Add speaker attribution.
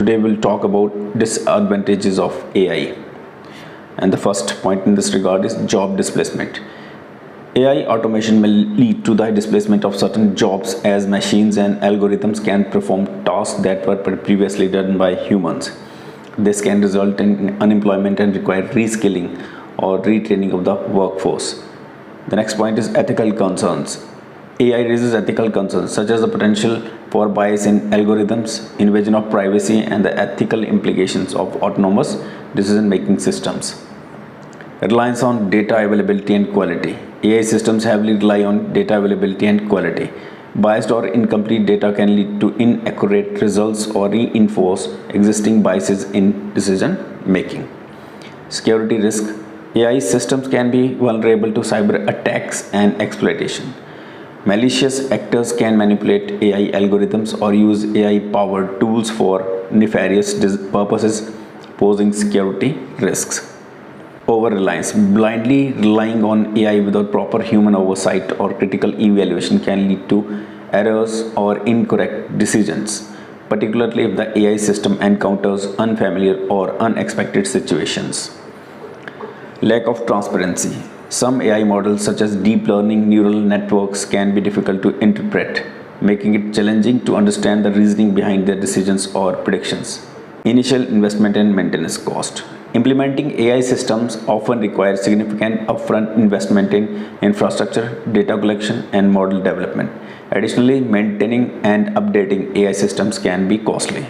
Speaker 1: Today we'll talk about disadvantages of AI. And the first point in this regard is job displacement. AI automation may lead to the displacement of certain jobs as machines and algorithms can perform tasks that were previously done by humans. This can result in unemployment and require reskilling or retraining of the workforce. The next point is ethical concerns. AI raises ethical concerns such as the potential for bias in algorithms, invasion of privacy, and the ethical implications of autonomous decision-making systems. Reliance on data availability and quality. AI systems heavily rely on data availability and quality. Biased or incomplete data can lead to inaccurate results or reinforce existing biases in decision making. Security risk. AI systems can be vulnerable to cyber attacks and exploitation. Malicious actors can manipulate AI algorithms or use AI-powered tools for nefarious purposes, posing security risks. Over-reliance. Blindly relying on AI without proper human oversight or critical evaluation can lead to errors or incorrect decisions, particularly if the AI system encounters unfamiliar or unexpected situations. Lack of transparency. Some AI models such as deep learning neural networks can be difficult to interpret, making it challenging to understand the reasoning behind their decisions or predictions. Initial investment and maintenance cost. Implementing AI systems often require significant upfront investment in infrastructure, data collection, and model development. Additionally, maintaining and updating AI systems can be costly.